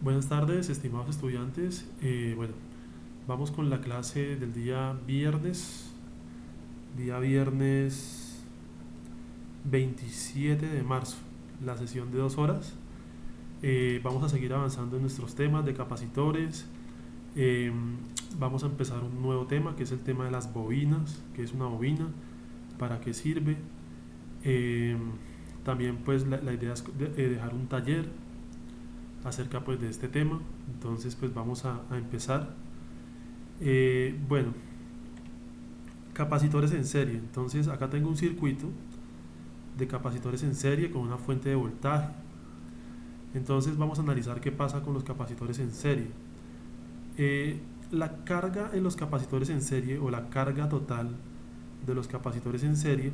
Buenas tardes, estimados estudiantes. Bueno, vamos con la clase del día viernes 27 de marzo, la sesión de 2 horas. Vamos a seguir avanzando en nuestros temas de capacitores. Eh, Vamos a empezar un nuevo tema que es el tema de las bobinas, que es una bobina, para qué sirve. Eh, También pues la idea es dejar un taller acerca pues de este tema. Entonces pues vamos a empezar. Bueno, capacitores en serie. Entonces acá tengo un circuito de capacitores en serie con una fuente de voltaje. Entonces vamos a analizar qué pasa con los capacitores en serie. La carga en los capacitores en serie, o la carga total de los capacitores en serie,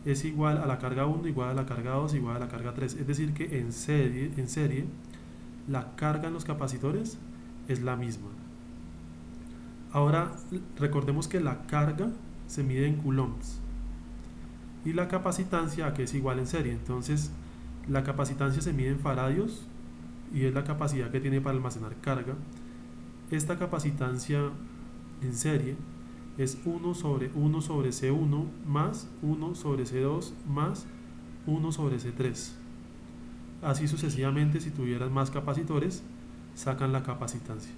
es igual a la carga 1 igual a la carga 2 igual a la carga 3. Es decir que en serie la carga en los capacitores es la misma. Ahora recordemos que la carga se mide en coulombs y la capacitancia, que es igual en serie. Entonces la capacitancia se mide en faradios y es la capacidad que tiene para almacenar carga. Esta capacitancia en serie es 1 sobre C1 más 1 sobre C2 más 1 sobre C3. Así sucesivamente, si tuvieran más capacitores, sacan la capacitancia.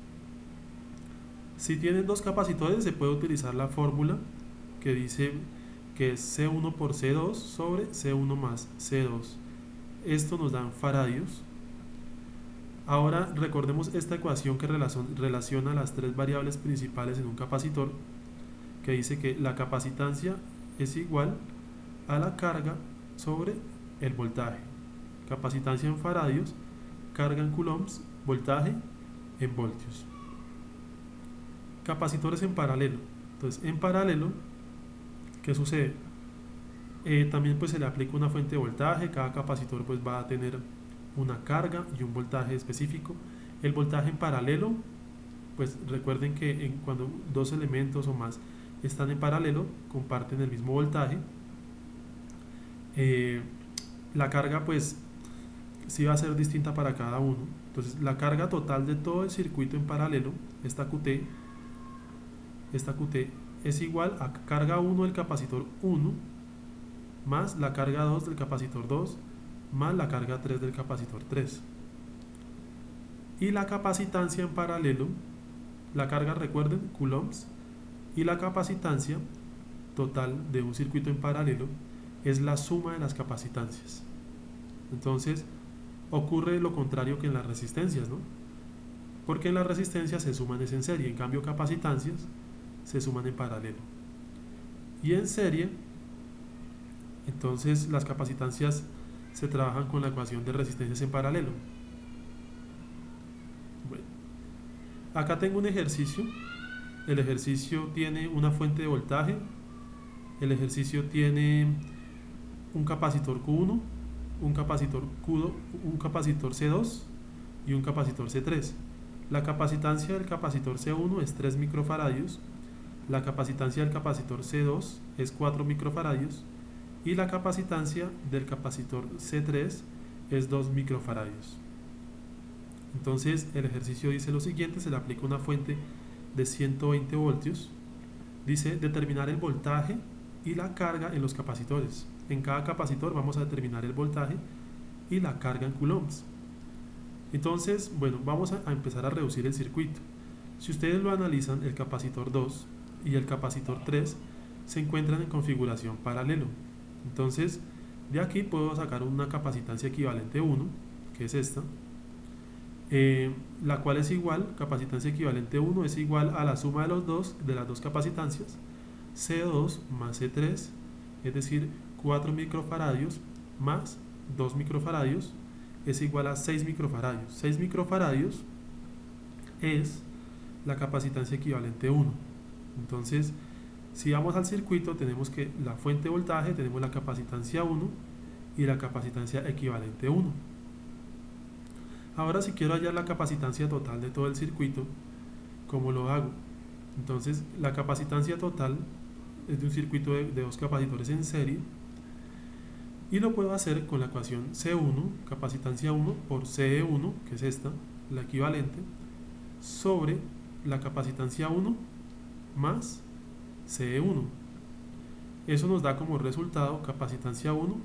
Si tienen dos capacitores, se puede utilizar la fórmula que dice que es C1 por C2 sobre C1 más C2. Esto nos da faradios. Ahora recordemos esta ecuación que relaciona las tres variables principales en un capacitor, que dice que la capacitancia es igual a la carga sobre el voltaje. Capacitancia en faradios, carga en coulombs, voltaje en voltios. Capacitores en paralelo. Entonces, en paralelo, ¿qué sucede? También pues se le aplica una fuente de voltaje. Cada capacitor pues va a tener una carga y un voltaje específico. El voltaje en paralelo, pues recuerden que cuando dos elementos o más están en paralelo, comparten el mismo voltaje. La carga pues sí va a ser distinta para cada uno. Entonces la carga total de todo el circuito en paralelo, esta QT es igual a carga 1 del capacitor 1 más la carga 2 del capacitor 2 más la carga 3 del capacitor 3. Y la capacitancia en paralelo, la carga, recuerden, coulombs, y la capacitancia total de un circuito en paralelo es la suma de las capacitancias. Entonces ocurre lo contrario que en las resistencias, ¿no? Porque en las resistencias se suman en serie, en cambio capacitancias se suman en paralelo. Y en serie, entonces las capacitancias se trabajan con la ecuación de resistencias en paralelo. Bueno, acá tengo un ejercicio. El ejercicio tiene una fuente de voltaje. El ejercicio tiene un capacitor Q1, un capacitor Q2, un capacitor C2 y un capacitor C3. La capacitancia del capacitor C1 es 3 microfaradios, la capacitancia del capacitor C2 es 4 microfaradios y la capacitancia del capacitor C3 es 2 microfaradios. Entonces el ejercicio dice lo siguiente: se le aplica una fuente de 120 voltios. Dice determinar el voltaje y la carga en los capacitores. En cada capacitor vamos a determinar el voltaje y la carga en coulombs. Entonces, bueno, vamos a empezar a reducir el circuito. Si ustedes lo analizan, el capacitor 2 y el capacitor 3 se encuentran en configuración paralelo. Entonces, de aquí puedo sacar una capacitancia equivalente 1, que es esta, la cual es igual, capacitancia equivalente 1 es igual a la suma de las dos capacitancias, C2 más C3, es decir, 4 microfaradios más 2 microfaradios es igual a 6 microfaradios. 6 microfaradios es la capacitancia equivalente 1. Entonces, si vamos al circuito, tenemos que la fuente de voltaje, tenemos la capacitancia 1 y la capacitancia equivalente 1. Ahora, si quiero hallar la capacitancia total de todo el circuito, ¿cómo lo hago? Entonces, la capacitancia total es de un circuito de dos capacitores en serie. Y lo puedo hacer con la ecuación C1, capacitancia 1, por CE1, que es esta, la equivalente, sobre la capacitancia 1 más CE1. Eso nos da como resultado capacitancia 1,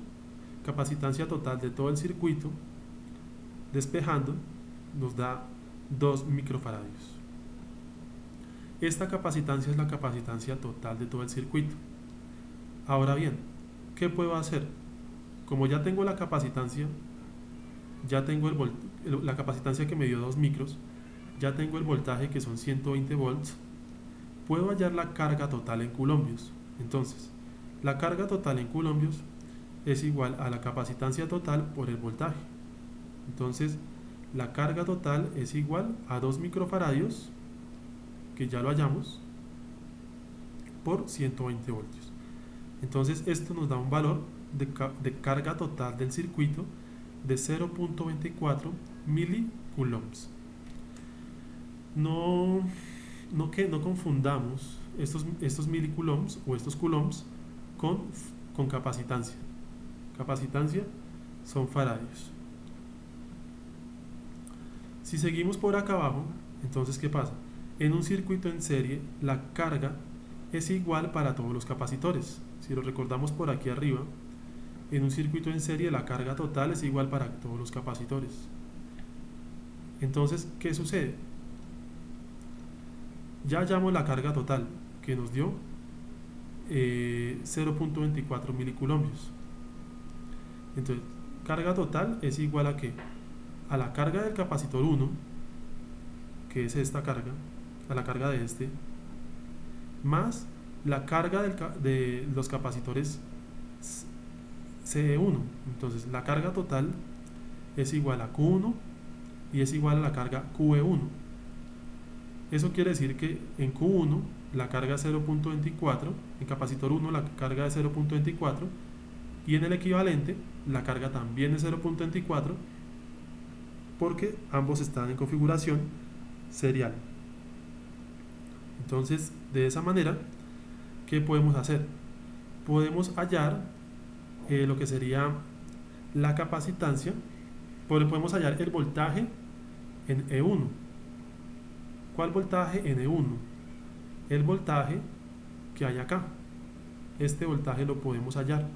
capacitancia total de todo el circuito, despejando, nos da 2 microfaradios. Esta capacitancia es la capacitancia total de todo el circuito. Ahora bien, ¿qué puedo hacer? Como ya tengo la capacitancia, ya tengo la capacitancia que me dio 2 micros, ya tengo el voltaje que son 120 volts, puedo hallar la carga total en coulombios. Entonces, la carga total en coulombios es igual a la capacitancia total por el voltaje. Entonces, la carga total es igual a 2 microfaradios, que ya lo hallamos, por 120 voltios. Entonces, esto nos da un valor de carga total del circuito de 0.24 milicoulombs. No confundamos estos milicoulombs o estos coulombs con capacitancia. Capacitancia son faradios. Si seguimos por acá abajo, entonces ¿qué pasa? En un circuito en serie, la carga es igual para todos los capacitores. Si lo recordamos por aquí arriba, en un circuito en serie la carga total es igual para todos los capacitores. Entonces, ¿qué sucede? Ya hallamos la carga total, que nos dio 0.24 milicoulombios. Entonces, carga total es igual a ¿qué? A la carga del capacitor 1, que es esta carga, a la carga de este, más la carga de los capacitores CE1. Entonces, la carga total es igual a Q1 y es igual a la carga QE1. Eso quiere decir que en Q1 la carga es 0.24, en capacitor 1 la carga es 0.24 y en el equivalente la carga también es 0.24 porque ambos están en configuración serial. Entonces, de esa manera, ¿qué podemos hacer? Podemos hallar lo que sería la capacitancia, podemos hallar el voltaje en E1. ¿Cuál voltaje en E1? El voltaje que hay acá. Este voltaje lo podemos hallar.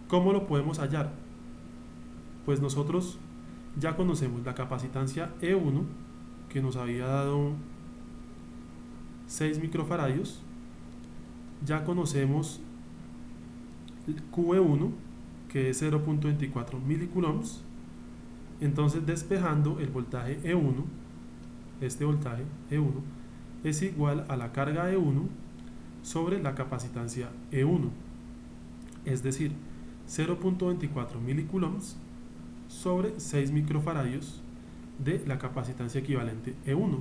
¿Cómo lo podemos hallar? Pues nosotros ya conocemos la capacitancia E1, que nos había dado 6 microfaradios. Ya conocemos QE1, que es 0.24 milicoulombs. Entonces, despejando el voltaje E1, este voltaje E1 es igual a la carga E1 sobre la capacitancia E1, es decir, 0.24 milicoulombs sobre 6 microfaradios de la capacitancia equivalente E1.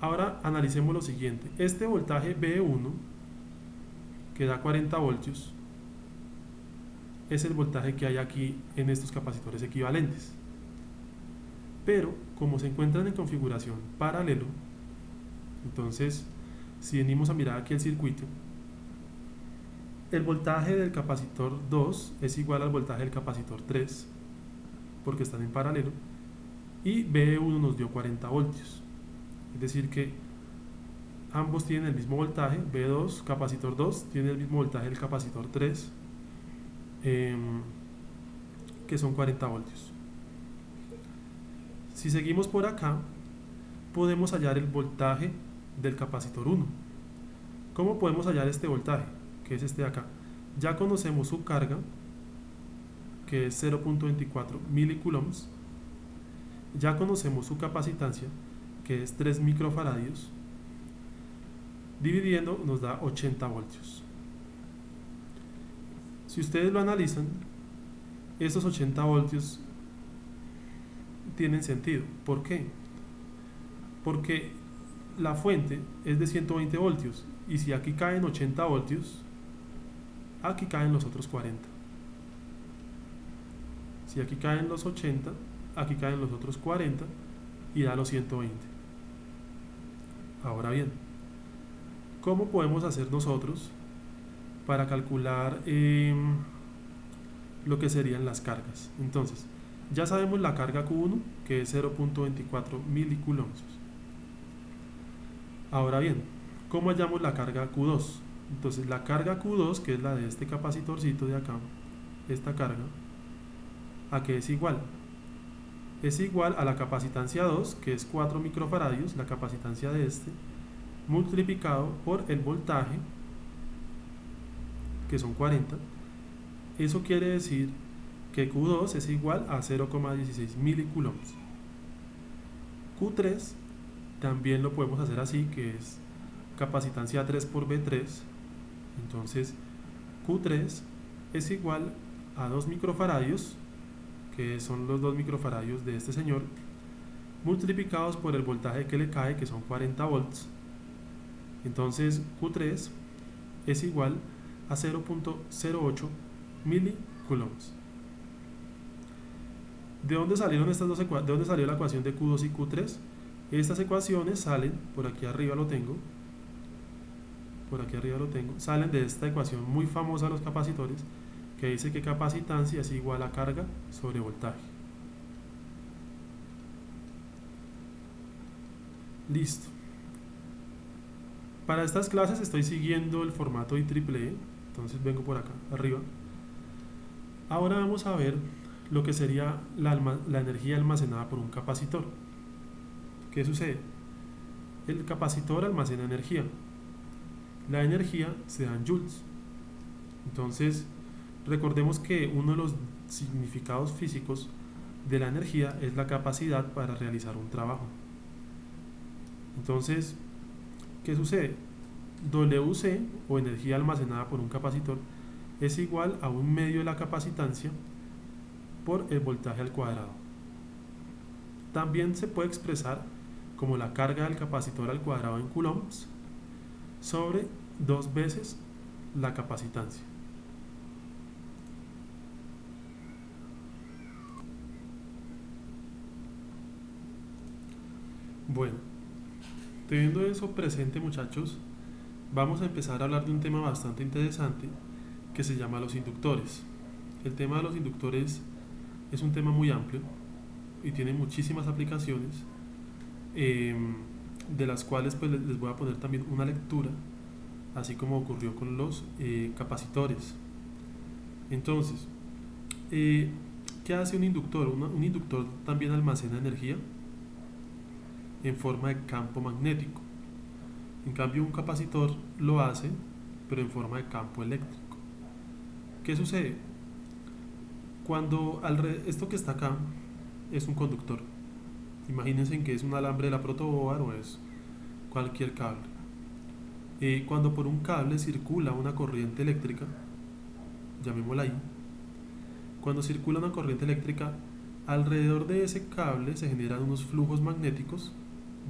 Ahora analicemos lo siguiente. Este voltaje B1, que da 40 voltios, es el voltaje que hay aquí en estos capacitores equivalentes. Pero como se encuentran en configuración paralelo, entonces si venimos a mirar aquí el circuito, el voltaje del capacitor 2 es igual al voltaje del capacitor 3 porque están en paralelo, y B1 nos dio 40 voltios, es decir que ambos tienen el mismo voltaje. B2, capacitor 2, tiene el mismo voltaje del capacitor 3, que son 40 voltios. Si seguimos por acá, podemos hallar el voltaje del capacitor 1. ¿Cómo podemos hallar este voltaje? Que es este de acá. Ya conocemos su carga, que es 0.24 milicoulombs. Ya conocemos su capacitancia, que es 3 microfaradios. Dividiendo nos da 80 voltios. Si ustedes lo analizan, estos 80 voltios tienen sentido. ¿Por qué? Porque la fuente es de 120 voltios y si aquí caen 80 voltios, aquí caen los otros 40. Si aquí caen los 80, aquí caen los otros 40 y da los 120. Ahora bien, ¿cómo podemos hacer nosotros para calcular lo que serían las cargas. Entonces, ya sabemos la carga Q1, que es 0.24 miliculomos. Ahora bien, ¿cómo hallamos la carga Q2? Entonces, la carga Q2, que es la de este capacitorcito de acá, esta carga, ¿a qué es igual? Es igual a la capacitancia 2, que es 4 microfaradios, la capacitancia de este, multiplicado por el voltaje, que son 40. Eso quiere decir que Q2 es igual a 0,16 miliculomos. Q3 también lo podemos hacer así, que es capacitancia 3 por B3. Entonces Q3 es igual a 2 microfaradios, que son los 2 microfaradios de este señor, multiplicados por el voltaje que le cae, que son 40 volts. Entonces Q3 es igual a 0.08 miliculomos. ¿De dónde salieron estas dos ecuaciones? ¿De dónde salió la ecuación de Q2 y Q3? Estas ecuaciones salen, por aquí arriba lo tengo, salen de esta ecuación muy famosa de los capacitores, que dice que capacitancia es igual a carga sobre voltaje. Listo. Para estas clases estoy siguiendo el formato IEEE, entonces vengo por acá arriba. Ahora vamos a ver lo que sería la energía almacenada por un capacitor. ¿Qué sucede? El capacitor almacena energía. La energía se da en joules. Entonces, recordemos que uno de los significados físicos de la energía es la capacidad para realizar un trabajo. Entonces, ¿qué sucede? WC, o energía almacenada por un capacitor, es igual a 1/2 de la capacitancia por el voltaje al cuadrado. También se puede expresar como la carga del capacitor al cuadrado en coulombs sobre 2 veces la capacitancia. Bueno, teniendo eso presente, muchachos, vamos a empezar a hablar de un tema bastante interesante que se llama los inductores. El tema de los inductores es un tema muy amplio y tiene muchísimas aplicaciones, de las cuales pues les voy a poner también una lectura, así como ocurrió con los capacitores. Entonces, ¿qué hace un inductor? Un inductor también almacena energía en forma de campo magnético. En cambio, un capacitor lo hace, pero en forma de campo eléctrico. ¿Qué sucede? Cuando esto que está acá es un conductor, imagínense que es un alambre de la protoboard o es cualquier cable. Cuando por un cable circula una corriente eléctrica, llamémosla ahí, cuando circula una corriente eléctrica, alrededor de ese cable se generan unos flujos magnéticos,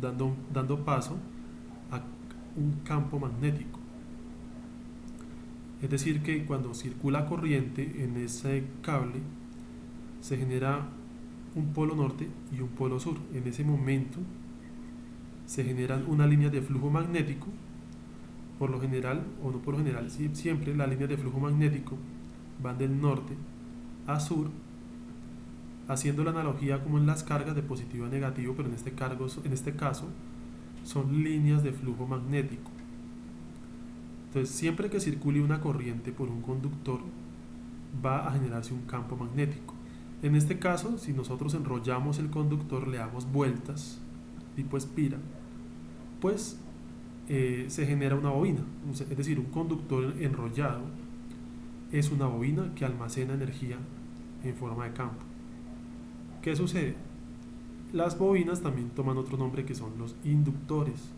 dando paso a un campo magnético. Es decir, que cuando circula corriente en ese cable, se genera un polo norte y un polo sur. En ese momento se generan unas líneas de flujo magnético. Por lo general, o no por lo general, siempre las líneas de flujo magnético van del norte a sur, haciendo la analogía como en las cargas de positivo a negativo, pero en este caso son líneas de flujo magnético. Entonces, siempre que circule una corriente por un conductor, va a generarse un campo magnético. En este caso, si nosotros enrollamos el conductor, le damos vueltas, tipo espira, pues se genera una bobina. Es decir, un conductor enrollado es una bobina que almacena energía en forma de campo. ¿Qué sucede? Las bobinas también toman otro nombre, que son los inductores.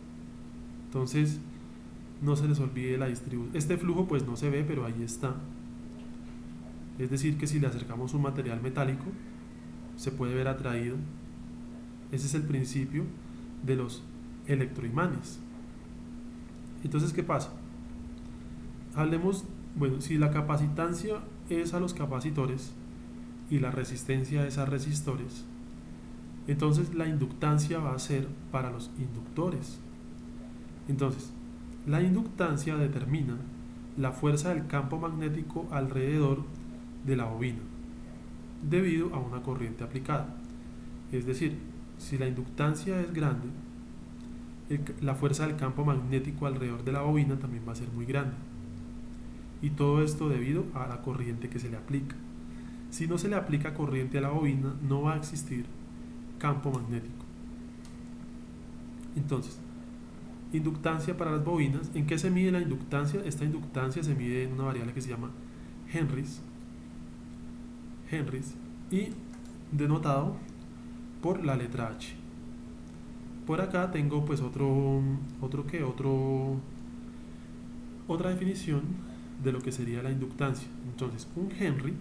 Entonces, no se les olvide la distribución. Este flujo pues no se ve, pero ahí está. Es decir, que si le acercamos un material metálico, se puede ver atraído. Ese es el principio de los electroimanes. Entonces, ¿qué pasa? Hablemos, bueno, si la capacitancia es a los capacitores y la resistencia es a resistores, entonces la inductancia va a ser para los inductores. Entonces, la inductancia determina la fuerza del campo magnético alrededor de la bobina debido a una corriente aplicada. Es decir, si la inductancia es grande, la fuerza del campo magnético alrededor de la bobina también va a ser muy grande. Y todo esto debido a la corriente que se le aplica. Si no se le aplica corriente a la bobina, no va a existir campo magnético. Entonces, inductancia para las bobinas. ¿En qué se mide la inductancia? Esta inductancia se mide en una variable que se llama Henrys y denotado por la letra H. Por acá tengo pues otra definición de lo que sería la inductancia. Entonces, un Henry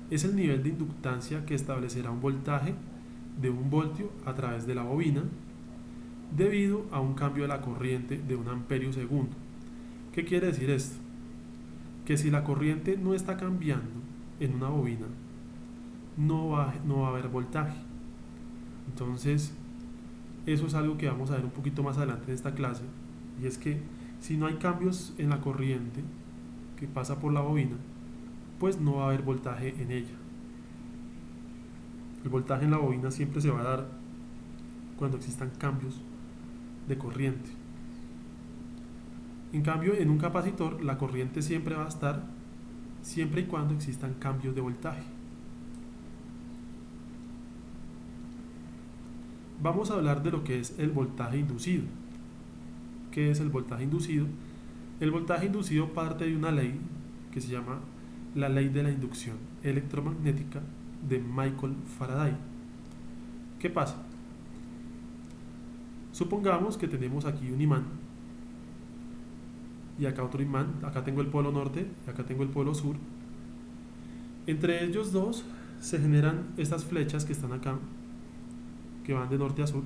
es el nivel de inductancia que establecerá un voltaje de 1 voltio a través de la bobina debido a un cambio de la corriente de 1 amperio segundo. ¿Qué quiere decir esto? Que si la corriente no está cambiando en una bobina, no va a haber voltaje. Entonces, eso es algo que vamos a ver un poquito más adelante en esta clase, y es que si no hay cambios en la corriente que pasa por la bobina, pues no va a haber voltaje en ella. El voltaje en la bobina siempre se va a dar cuando existan cambios de corriente. En cambio, en un capacitor la corriente siempre va a estar siempre y cuando existan cambios de voltaje. Vamos a hablar de lo que es el voltaje inducido. ¿Qué es el voltaje inducido? El voltaje inducido parte de una ley que se llama la ley de la inducción electromagnética de Michael Faraday. ¿Qué pasa? Supongamos que tenemos aquí un imán y acá otro imán. Acá tengo el polo norte y acá tengo el polo sur. Entre ellos dos se generan estas flechas que están acá, que van de norte a sur,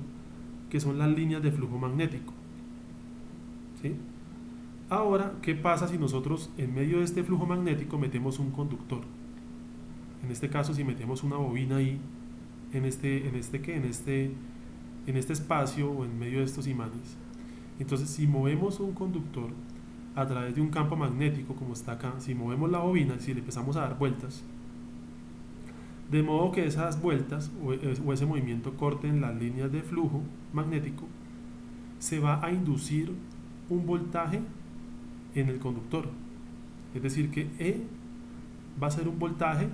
que son las líneas de flujo magnético. ¿Sí? Ahora, ¿qué pasa si nosotros en medio de este flujo magnético metemos un conductor? En este caso, si metemos una bobina ahí, en este espacio o en medio de estos imanes, entonces si movemos un conductor a través de un campo magnético como está acá, si movemos la bobina, si le empezamos a dar vueltas, de modo que esas vueltas o ese movimiento corten las líneas de flujo magnético, se va a inducir un voltaje en el conductor. Es decir, que E va a ser un voltaje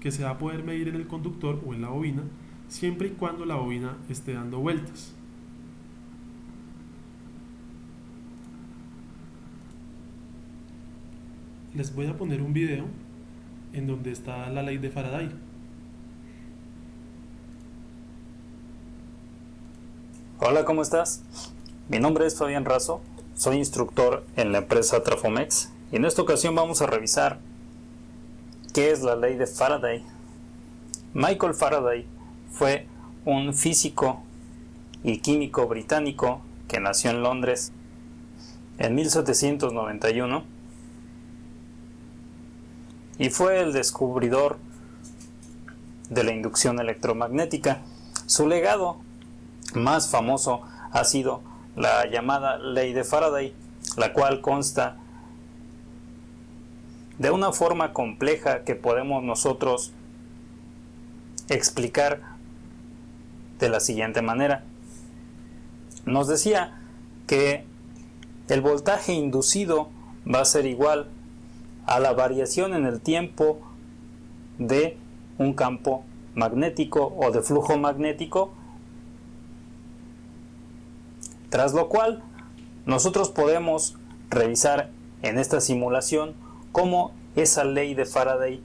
que se va a poder medir en el conductor o en la bobina, siempre y cuando la bobina esté dando vueltas. Les voy a poner un video en donde está la ley de Faraday. Hola, ¿cómo estás? Mi nombre es Fabián Razo, soy instructor en la empresa Trafomex y en esta ocasión vamos a revisar qué es la ley de Faraday. Michael Faraday fue un físico y químico británico que nació en Londres en 1791 y fue el descubridor de la inducción electromagnética. Su legado más famoso ha sido la llamada ley de Faraday, la cual consta de una forma compleja que podemos nosotros explicar de la siguiente manera. Nos decía que el voltaje inducido va a ser igual a la variación en el tiempo de un campo magnético o de flujo magnético, tras lo cual nosotros podemos revisar en esta simulación cómo esa ley de Faraday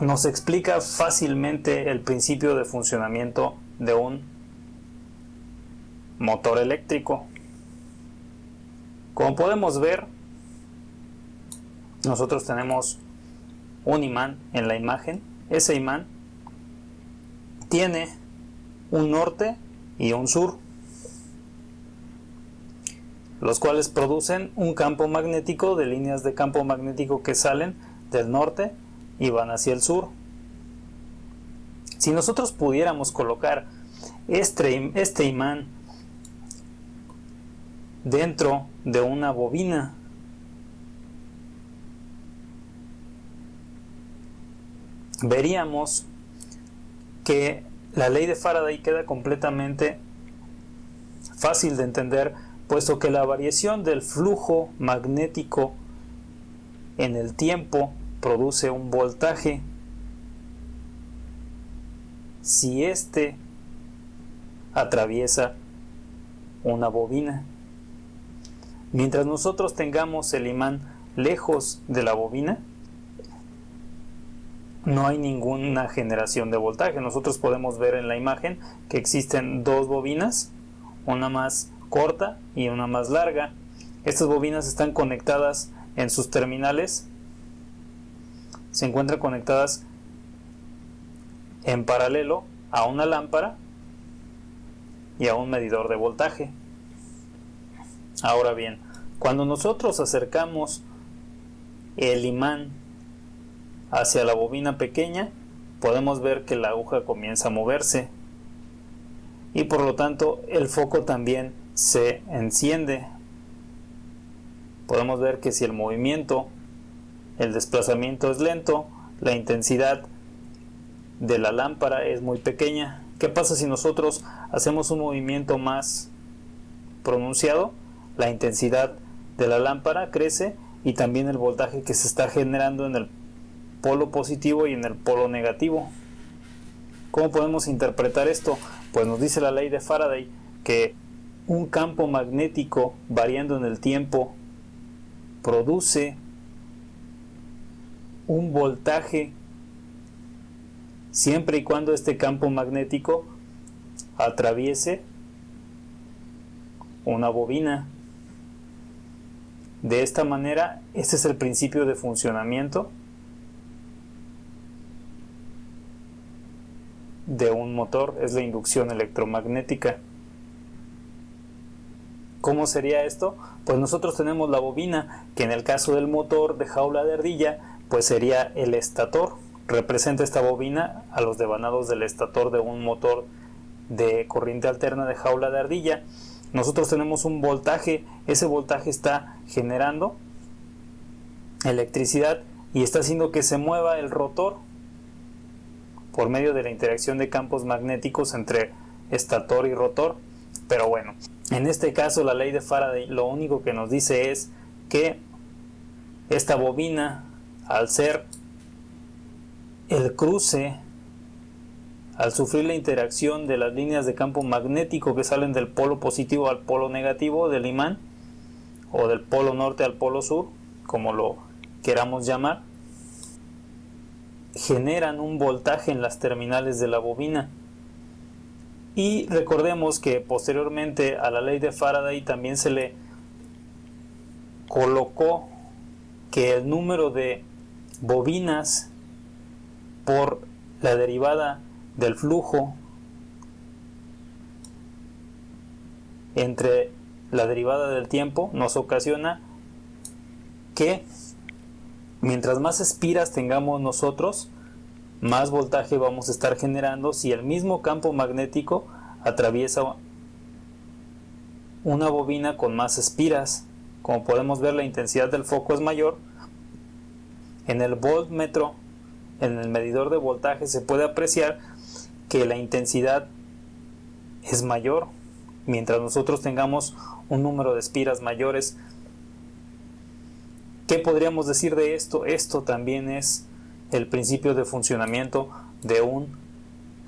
nos explica fácilmente el principio de funcionamiento de un motor eléctrico. Como podemos ver, nosotros tenemos un imán en la imagen. Ese imán tiene un norte y un sur, los cuales producen un campo magnético de líneas de campo magnético que salen del norte y van hacia el sur. Si nosotros pudiéramos colocar este imán dentro de una bobina veríamos que la ley de Faraday queda completamente fácil de entender, puesto que la variación del flujo magnético en el tiempo produce un voltaje si éste atraviesa una bobina. Mientras nosotros tengamos el imán lejos de la bobina, no hay ninguna generación de voltaje. Nosotros podemos ver en la imagen que existen dos bobinas, una más corta y una más larga. Estas bobinas están conectadas en sus terminales, se encuentran conectadas en paralelo a una lámpara y a un medidor de voltaje. Ahora bien, cuando nosotros acercamos el imán hacia la bobina pequeña, podemos ver que la aguja comienza a moverse y por lo tanto el foco también se enciende. Podemos ver que si el movimiento, el desplazamiento es lento, la intensidad de la lámpara es muy pequeña. ¿Qué pasa si nosotros hacemos un movimiento más pronunciado? La intensidad de la lámpara crece y también el voltaje que se está generando en el polo positivo y en el polo negativo. ¿Cómo podemos interpretar esto? Pues nos dice la ley de Faraday que un campo magnético variando en el tiempo produce un voltaje siempre y cuando este campo magnético atraviese una bobina. De esta manera, este es el principio de funcionamiento de un motor, es la inducción electromagnética. ¿Cómo sería esto? Pues nosotros tenemos la bobina, que en el caso del motor de jaula de ardilla, pues sería el estator. Representa esta bobina a los devanados del estator de un motor de corriente alterna de jaula de ardilla. Nosotros tenemos un voltaje, ese voltaje está generando electricidad y está haciendo que se mueva el rotor por medio de la interacción de campos magnéticos entre estator y rotor. Pero bueno, en este caso la ley de Faraday lo único que nos dice es que esta bobina, al ser el cruce, al sufrir la interacción de las líneas de campo magnético que salen del polo positivo al polo negativo del imán, o del polo norte al polo sur, como lo queramos llamar, generan un voltaje en las terminales de la bobina. Y recordemos que posteriormente a la ley de Faraday también se le colocó que el número de bobinas por la derivada del flujo entre la derivada del tiempo nos ocasiona que mientras más espiras tengamos nosotros, más voltaje vamos a estar generando si el mismo campo magnético atraviesa una bobina con más espiras. Como podemos ver, la intensidad del foco es mayor. En el voltmetro, en el medidor de voltaje, se puede apreciar que la intensidad es mayor mientras nosotros tengamos un número de espiras mayores. ¿Qué podríamos decir de esto? Esto también es el principio de funcionamiento de un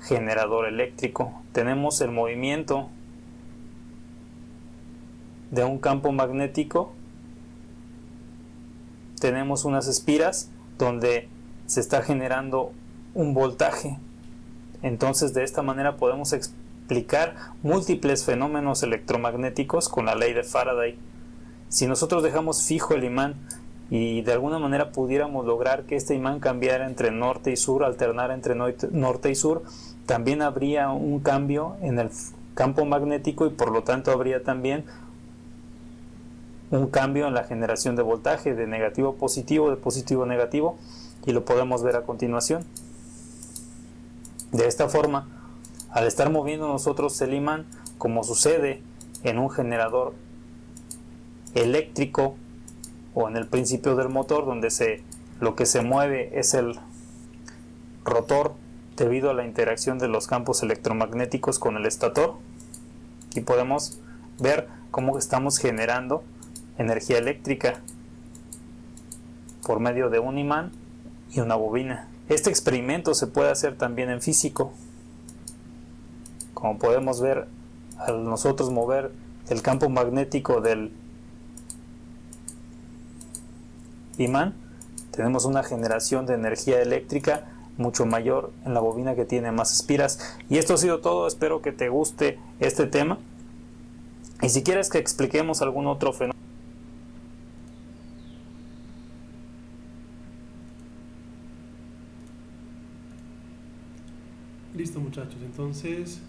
generador eléctrico. Tenemos el movimiento de un campo magnético, tenemos unas espiras donde se está generando un voltaje. Entonces, de esta manera podemos explicar múltiples fenómenos electromagnéticos con la ley de Faraday. Si nosotros dejamos fijo el imán y de alguna manera pudiéramos lograr que este imán cambiara entre norte y sur, alternar entre norte y sur, también habría un cambio en el campo magnético y por lo tanto habría también un cambio en la generación de voltaje, de negativo a positivo, de positivo a negativo, y lo podemos ver a continuación. De esta forma, al estar moviendo nosotros el imán, como sucede en un generador eléctrico o en el principio del motor, donde lo que se mueve es el rotor debido a la interacción de los campos electromagnéticos con el estator. Aquí podemos ver cómo estamos generando energía eléctrica por medio de un imán y una bobina. Este experimento se puede hacer también en físico. Como podemos ver, al nosotros mover el campo magnético del imán, tenemos una generación de energía eléctrica mucho mayor en la bobina que tiene más espiras. Y esto ha sido todo. Espero que te guste este tema, y si quieres que expliquemos algún otro fenómeno. Listo, muchachos, entonces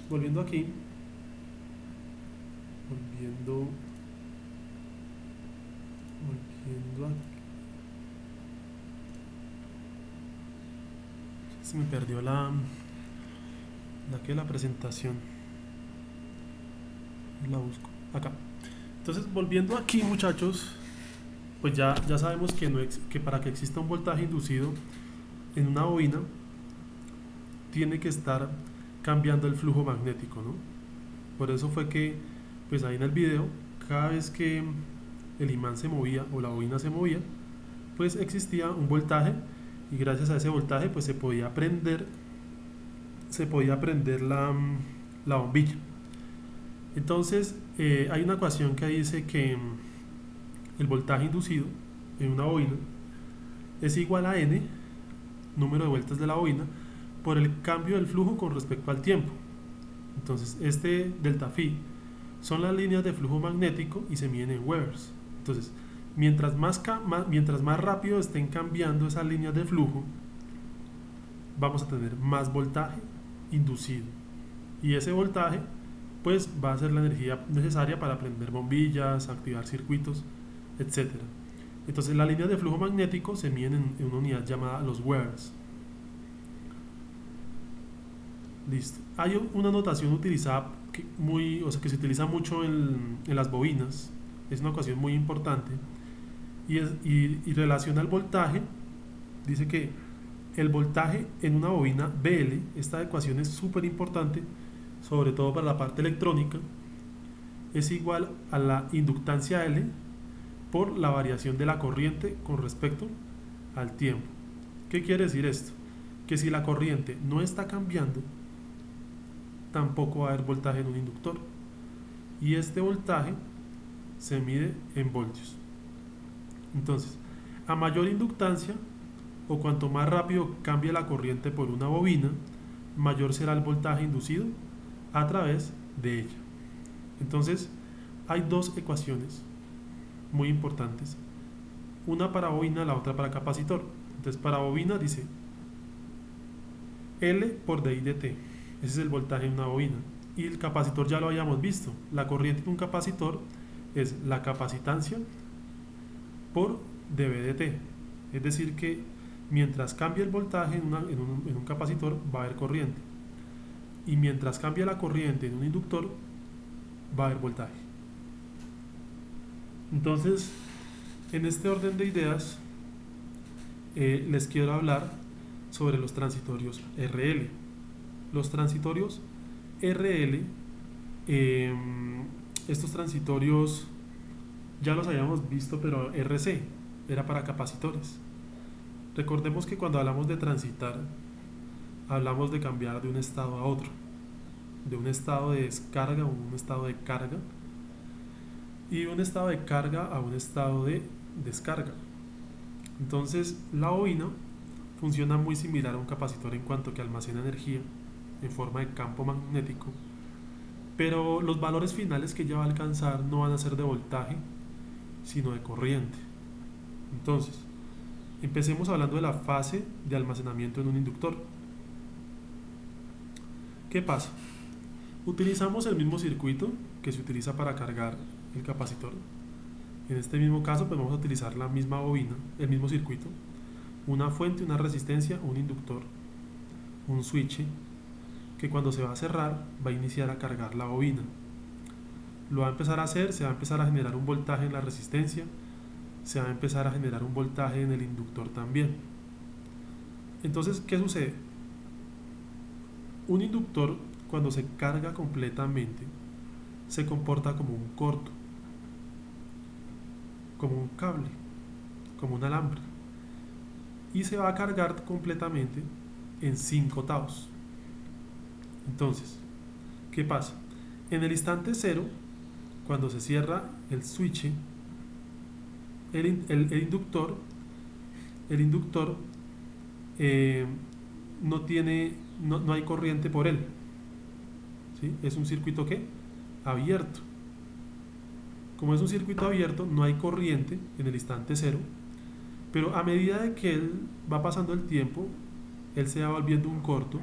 volviendo aquí, volviendo aquí. Se me perdió la presentación. La busco acá. Entonces, volviendo aquí, muchachos, pues ya sabemos que para que exista un voltaje inducido en una bobina tiene que estar cambiando el flujo magnético, ¿no? Por eso fue que, pues ahí en el video, cada vez que el imán se movía o la bobina se movía, pues existía un voltaje, y gracias a ese voltaje pues se podía prender la bombilla. Entonces hay una ecuación que dice que el voltaje inducido en una bobina es igual a N, número de vueltas de la bobina, por el cambio del flujo con respecto al tiempo. Entonces este delta phi son las líneas de flujo magnético y se miden en Webers. Entonces mientras más rápido estén cambiando esas líneas de flujo, vamos a tener más voltaje inducido, y ese voltaje pues va a ser la energía necesaria para prender bombillas, activar circuitos, etc. Entonces las líneas de flujo magnético se miden en una unidad llamada los Webers. Listo. Hay una notación utilizada que se utiliza mucho en las bobinas. Es una ecuación muy importante y relaciona el voltaje. Dice que el voltaje en una bobina BL, esta ecuación es súper importante, sobre todo para la parte electrónica, es igual a la inductancia L por la variación de la corriente con respecto al tiempo. ¿Qué quiere decir esto? Que si la corriente no está cambiando, tampoco va a haber voltaje en un inductor, y este voltaje se mide en voltios. Entonces, a mayor inductancia, o cuanto más rápido cambie la corriente por una bobina, mayor será el voltaje inducido a través de ella. Entonces, hay dos ecuaciones muy importantes, una para bobina, la otra para capacitor. Entonces, para bobina dice L por dI dt, ese es el voltaje en una bobina, y el capacitor ya lo habíamos visto, la corriente en un capacitor es la capacitancia por dB dt, es decir que mientras cambie el voltaje en un capacitor va a haber corriente, y mientras cambie la corriente en un inductor va a haber voltaje. Entonces, en este orden de ideas les quiero hablar sobre los transitorios RL. Los transitorios RL, estos transitorios ya los habíamos visto, pero RC era para capacitores. Recordemos que cuando hablamos de transitar, hablamos de cambiar de un estado a otro, de un estado de descarga a un estado de carga, y de un estado de carga a un estado de descarga. Entonces la bobina funciona muy similar a un capacitor en cuanto que almacena energía en forma de campo magnético, pero los valores finales que ella va a alcanzar no van a ser de voltaje, sino de corriente. Entonces, empecemos hablando de la fase de almacenamiento en un inductor. ¿Qué pasa? Utilizamos el mismo circuito que se utiliza para cargar el capacitor. En este mismo caso, pues vamos a utilizar la misma bobina, el mismo circuito, una fuente, una resistencia, un inductor, un switch que cuando se va a cerrar va a iniciar a cargar la bobina. Lo va a empezar a hacer, se va a empezar a generar un voltaje en la resistencia, se va a empezar a generar un voltaje en el inductor también. Entonces, ¿qué sucede? Un inductor, cuando se carga completamente, se comporta como un corto, como un cable, como un alambre, y se va a cargar completamente en 5 taos. Entonces, ¿qué pasa? En el instante cero, cuando se cierra el switch, el inductor no hay corriente por él, ¿sí? Es un circuito ¿qué? Abierto. Como es un circuito abierto, no hay corriente en el instante cero, pero a medida de que él va pasando el tiempo, él se va volviendo un corto,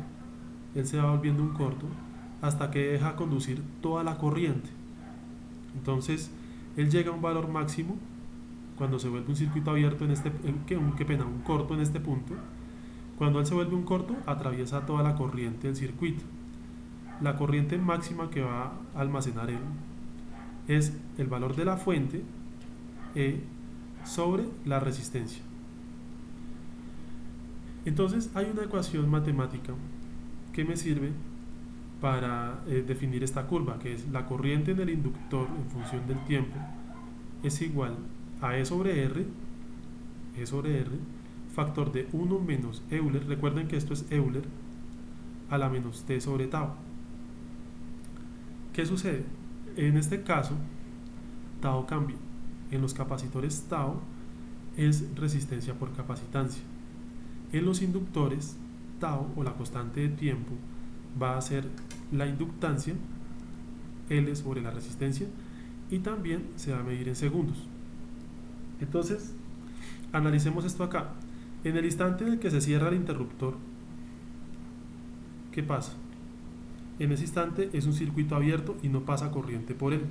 hasta que deja conducir toda la corriente. Entonces, él llega a un valor máximo cuando se vuelve un circuito abierto un corto en este punto. Cuando él se vuelve un corto, atraviesa toda la corriente del circuito. La corriente máxima que va a almacenar él es el valor de la fuente E sobre la resistencia. Entonces hay una ecuación matemática que me sirve para definir esta curva, que es la corriente en el inductor en función del tiempo es igual a E sobre R, factor de 1 menos Euler. Recuerden que esto es Euler a la menos T sobre tau. ¿Qué sucede? En este caso, tau cambia. En los capacitores tau es resistencia por capacitancia. En los inductores, tau o la constante de tiempo va a ser la inductancia, L sobre la resistencia, y también se va a medir en segundos. Entonces, analicemos esto acá. En el instante en el que se cierra el interruptor, ¿qué pasa? En ese instante es un circuito abierto y no pasa corriente por él.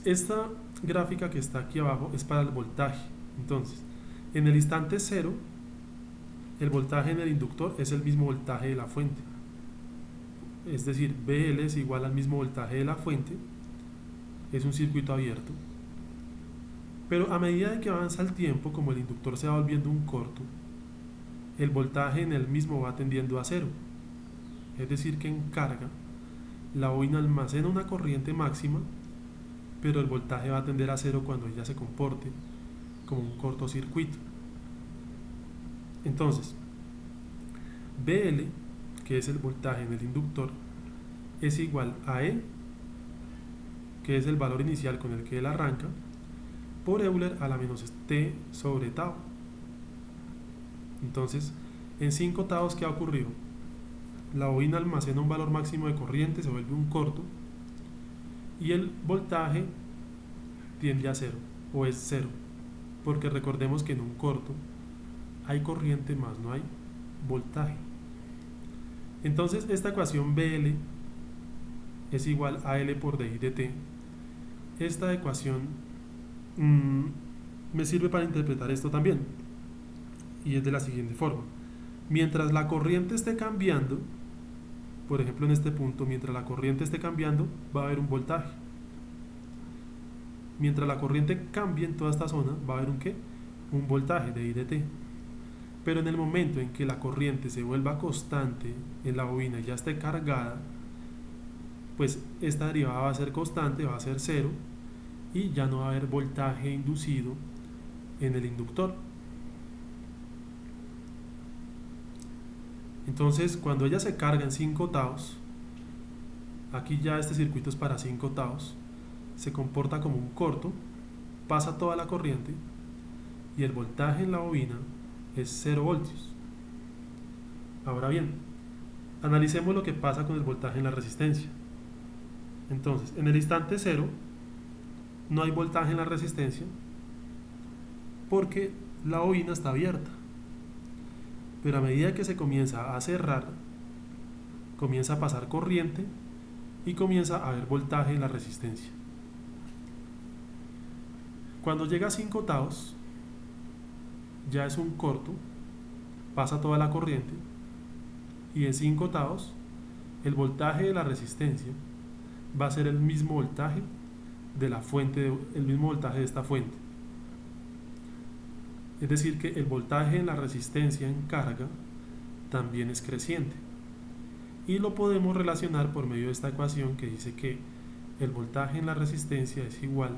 Esta gráfica que está aquí abajo es para el voltaje. Entonces, en el instante cero, el voltaje en el inductor es el mismo voltaje de la fuente. Es decir, BL es igual al mismo voltaje de la fuente. Es un circuito abierto. Pero a medida de que avanza el tiempo, como el inductor se va volviendo un corto, el voltaje en el mismo va tendiendo a cero. Es decir, que en carga, la bobina almacena una corriente máxima, pero el voltaje va a tender a cero cuando ella se comporte como un cortocircuito. Entonces, BL, que es el voltaje en el inductor, es igual a E, que es el valor inicial con el que él arranca, por Euler a la menos T sobre tau. Entonces, en 5 taos, ¿qué ha ocurrido? La bobina almacena un valor máximo de corriente, se vuelve un corto, y el voltaje tiende a cero, o es cero, porque recordemos que en un corto hay corriente más no hay voltaje. Entonces, esta ecuación BL es igual a L por dI dt. Esta ecuación me sirve para interpretar esto también, y es de la siguiente forma: mientras la corriente esté cambiando, por ejemplo en este punto, mientras la corriente esté cambiando, va a haber un voltaje. Mientras la corriente cambie en toda esta zona, va a haber un voltaje de I dt. Pero en el momento en que la corriente se vuelva constante en la bobina y ya esté cargada, pues esta derivada va a ser constante, va a ser cero, y ya no va a haber voltaje inducido en el inductor. Entonces, cuando ella se carga en 5 taos, aquí ya este circuito es para 5 taos, se comporta como un corto, pasa toda la corriente y el voltaje en la bobina es 0 voltios. Ahora bien, analicemos lo que pasa con el voltaje en la resistencia. Entonces, en el instante cero no hay voltaje en la resistencia porque la bobina está abierta. Pero a medida que se comienza a cerrar, comienza a pasar corriente y comienza a haber voltaje en la resistencia. Cuando llega a 5 taos, ya es un corto, pasa toda la corriente, y en 5 taos el voltaje de la resistencia va a ser el mismo voltaje de la fuente, el mismo voltaje de esta fuente. Es decir, que el voltaje en la resistencia en carga también es creciente. Y lo podemos relacionar por medio de esta ecuación que dice que el voltaje en la resistencia es igual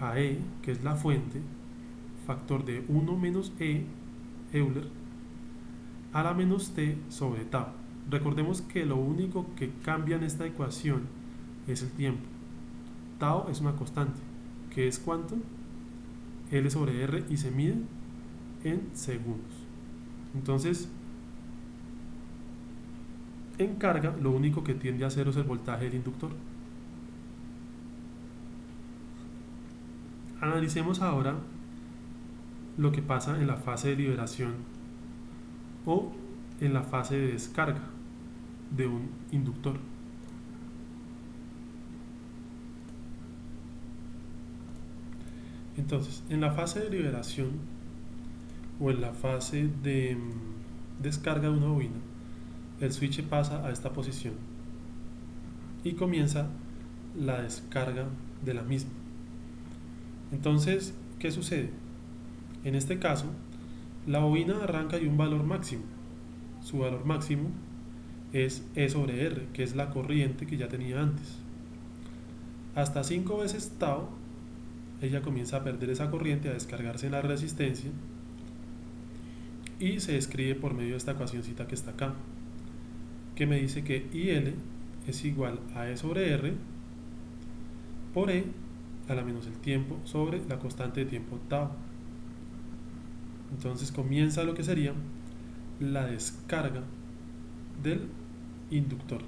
a E, que es la fuente, factor de 1 menos E, Euler, a la menos T sobre tau. Recordemos que lo único que cambia en esta ecuación es el tiempo. Tau es una constante, que es ¿cuánto? L sobre R, y se mide en segundos. Entonces, en carga, lo único que tiende a cero es el voltaje del inductor. Analicemos ahora lo que pasa en la fase de liberación o en la fase de descarga de un inductor. Entonces, en la fase de liberación o en la fase de descarga de una bobina, el switch pasa a esta posición y comienza la descarga de la misma. Entonces, ¿qué sucede? En este caso, la bobina arranca de un valor máximo. Su valor máximo es E sobre R, que es la corriente que ya tenía antes. Hasta 5 veces tau, ella comienza a perder esa corriente, a descargarse en la resistencia, y se escribe por medio de esta ecuacióncita que está acá, que me dice que IL es igual a E sobre R por E a la menos el tiempo sobre la constante de tiempo tau. Entonces comienza lo que sería la descarga del inductor.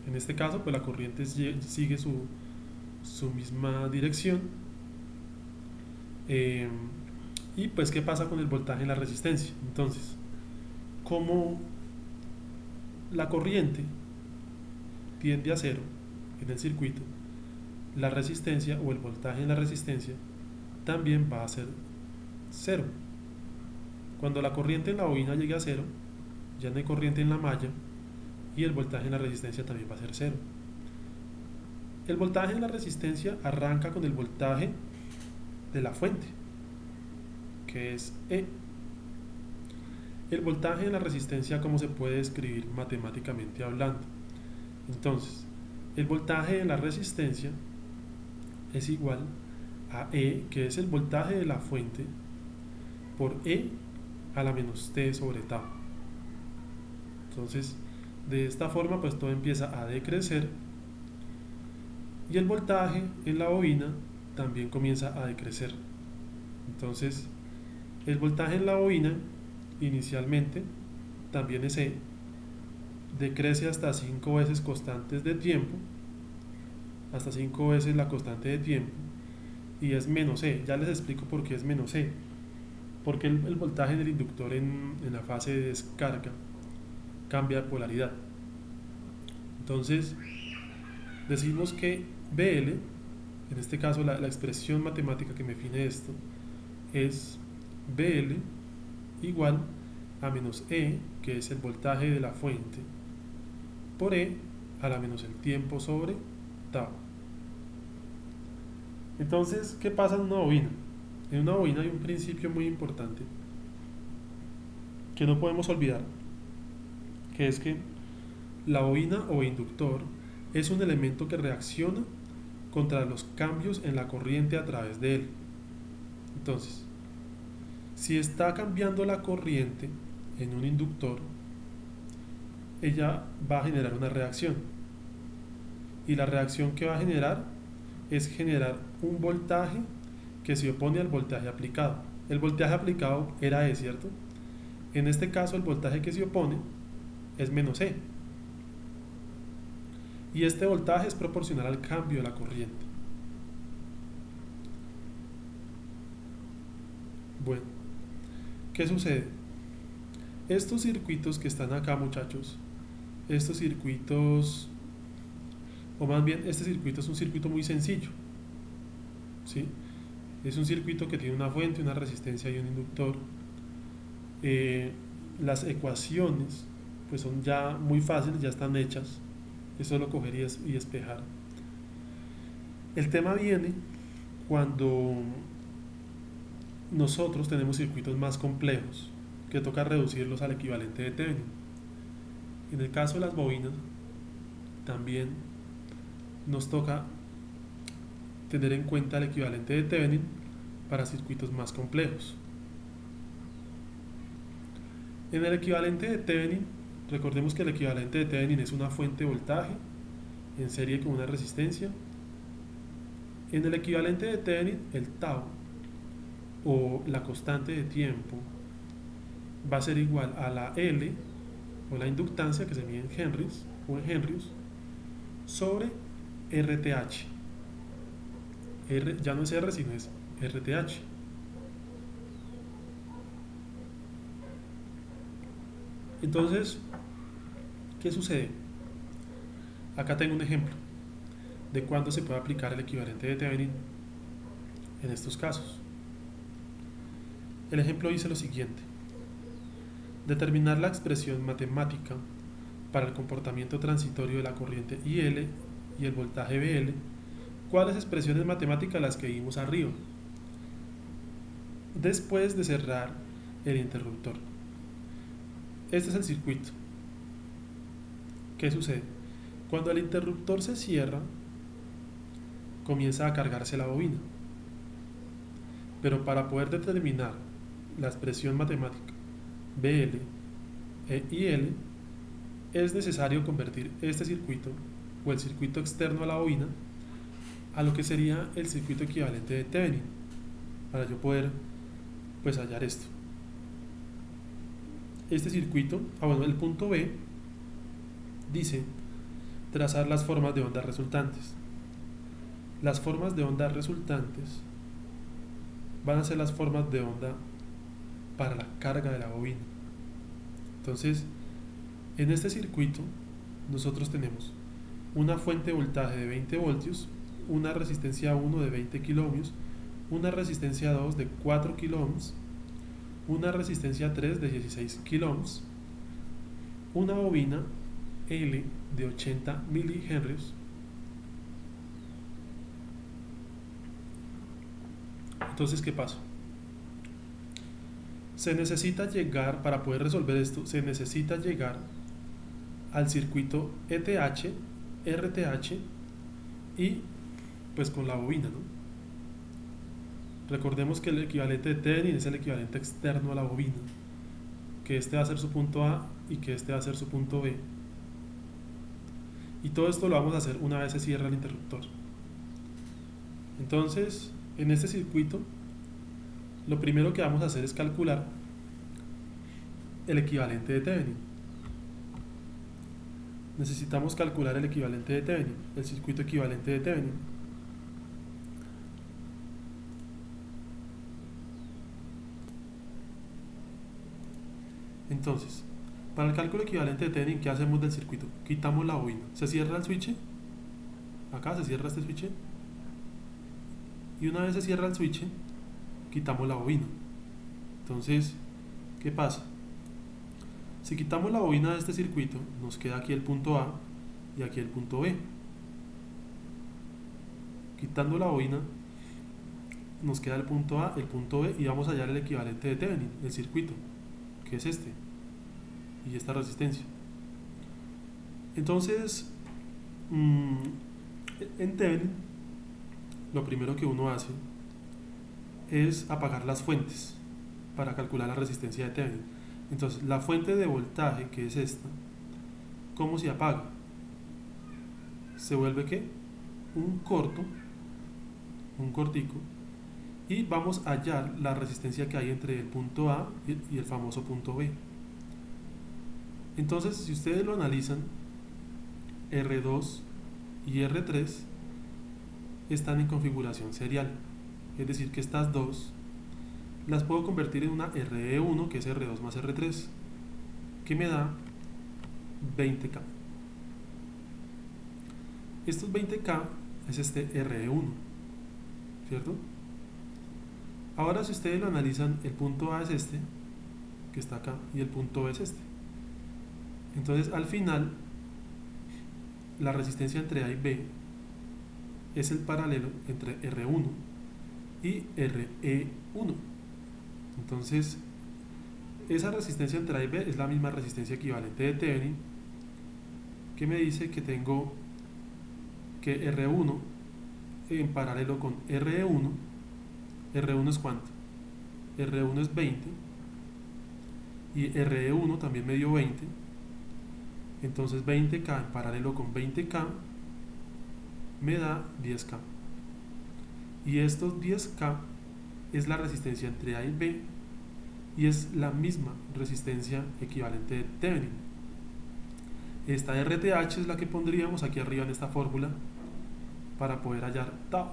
En este caso, pues la corriente sigue su misma dirección. Y pues, ¿qué pasa con el voltaje en la resistencia? Entonces, como la corriente tiende a cero en el circuito, la resistencia o el voltaje en la resistencia también va a ser cero. Cuando la corriente en la bobina llegue a cero, ya no hay corriente en la malla y el voltaje en la resistencia también va a ser cero. El voltaje en la resistencia arranca con el voltaje de la fuente, que es E. El voltaje en la resistencia, ¿cómo se puede describir matemáticamente hablando? Entonces, el voltaje en la resistencia es igual a E, que es el voltaje de la fuente, por E a la menos T sobre tau. Entonces, de esta forma, pues todo empieza a decrecer y el voltaje en la bobina también comienza a decrecer. Entonces, el voltaje en la bobina inicialmente también es E, decrece hasta 5 veces constantes de tiempo, hasta 5 veces la constante de tiempo, y es menos E. Ya les explico por qué es menos E. Porque el voltaje del inductor en la fase de descarga cambia de polaridad. Entonces, decimos que BL, en este caso la expresión matemática que me define esto, es BL igual a menos E, que es el voltaje de la fuente, por E a la menos el tiempo sobre tau. Entonces, ¿qué pasa en una bobina? En una bobina hay un principio muy importante que no podemos olvidar, que es que la bobina o inductor es un elemento que reacciona contra los cambios en la corriente a través de él. Entonces, si está cambiando la corriente en un inductor, ella va a generar una reacción. Y la reacción que va a generar es generar un voltaje que se opone al voltaje aplicado. El voltaje aplicado era E, ¿cierto? En este caso, el voltaje que se opone es menos E. Y este voltaje es proporcional al cambio de la corriente. Bueno, ¿qué sucede? Estos circuitos que están acá, muchachos, estos circuitos, o más bien este circuito es un circuito muy sencillo, ¿sí? Es un circuito que tiene una fuente, una resistencia y un inductor. Las ecuaciones pues son ya muy fáciles, ya están hechas, es solo coger y despejar. El tema viene cuando nosotros tenemos circuitos más complejos que toca reducirlos al equivalente de Thevenin. En el caso de las bobinas, también nos toca tener en cuenta el equivalente de Thevenin para circuitos más complejos. En el equivalente de Thevenin, recordemos que el equivalente de Thevenin es una fuente de voltaje en serie con una resistencia. En el equivalente de Thevenin, el tau o la constante de tiempo va a ser igual a la L o la inductancia que se mide en henries o en henrios sobre RTH. Ya no es R sino es RTH. Entonces, ¿qué sucede? Acá tengo un ejemplo de cuándo se puede aplicar el equivalente de Thevenin en estos casos. El ejemplo dice lo siguiente: determinar la expresión matemática para el comportamiento transitorio de la corriente IL y el voltaje BL. ¿Cuáles expresiones matemáticas? Las que vimos arriba, después de cerrar el interruptor. Este es el circuito. ¿Qué sucede? Cuando el interruptor se cierra, comienza a cargarse la bobina. Pero para poder determinar la expresión matemática BL e IL, es necesario convertir este circuito o el circuito externo a la bobina a lo que sería el circuito equivalente de Thevenin, para yo poder pues hallar esto. Este circuito, el punto B dice trazar las formas de ondas resultantes. Las formas de ondas resultantes van a ser las formas de onda para la carga de la bobina. Entonces, en este circuito nosotros tenemos una fuente de voltaje de 20 voltios, una resistencia 1 de 20 kiloohmios, una resistencia 2 de 4 kiloohms, una resistencia 3 de 16 kiloohms, una bobina L de 80 milihenrios. Entonces, ¿qué pasa? Se necesita llegar, para poder resolver esto, se necesita llegar al circuito ETH, RTH y pues con la bobina, ¿no? Recordemos que el equivalente de Thevenin es el equivalente externo a la bobina, que este va a ser su punto A y que este va a ser su punto B. Y todo esto lo vamos a hacer una vez se cierra el interruptor. Entonces, en este circuito, lo primero que vamos a hacer es calcular el equivalente de Thevenin. Necesitamos calcular el equivalente de Thevenin, el circuito equivalente de Thevenin. Entonces, para el cálculo equivalente de Thevenin, ¿qué hacemos del circuito? Quitamos la bobina. Se cierra el switch. Acá se cierra este switch. Y una vez se cierra el switch, quitamos la bobina. Entonces, ¿qué pasa? Si quitamos la bobina de este circuito, nos queda aquí el punto A y aquí el punto B. Quitando la bobina, nos queda el punto A, el punto B, y vamos a hallar el equivalente de Thevenin, el circuito, que es este, y esta resistencia. Entonces, en Thevenin, lo primero que uno hace es apagar las fuentes para calcular la resistencia de Thevenin. Entonces, la fuente de voltaje, que es esta, ¿cómo se apaga? Se vuelve ¿qué? Un cortico, y vamos a hallar la resistencia que hay entre el punto A y el famoso punto B. Entonces, si ustedes lo analizan, R2 y R3 están en configuración serial, es decir, que estas dos las puedo convertir en una RE1, que es R2 más R3, que me da 20K. Estos 20K es este RE1, ¿cierto? Ahora, si ustedes lo analizan, el punto A es este, que está acá, y el punto B es este. Entonces, al final, la resistencia entre A y B es el paralelo entre R1 y RE1. Entonces, esa resistencia entre A y B es la misma resistencia equivalente de Thevenin, que me dice que tengo que R1 en paralelo con R1. R1 es cuánto? R1 es 20 y RE1 también me dio 20. Entonces 20K en paralelo con 20K me da 10K. Y estos 10K es la resistencia entre A y B y es la misma resistencia equivalente de Thevenin. Esta RTH es la que pondríamos aquí arriba en esta fórmula para poder hallar tau.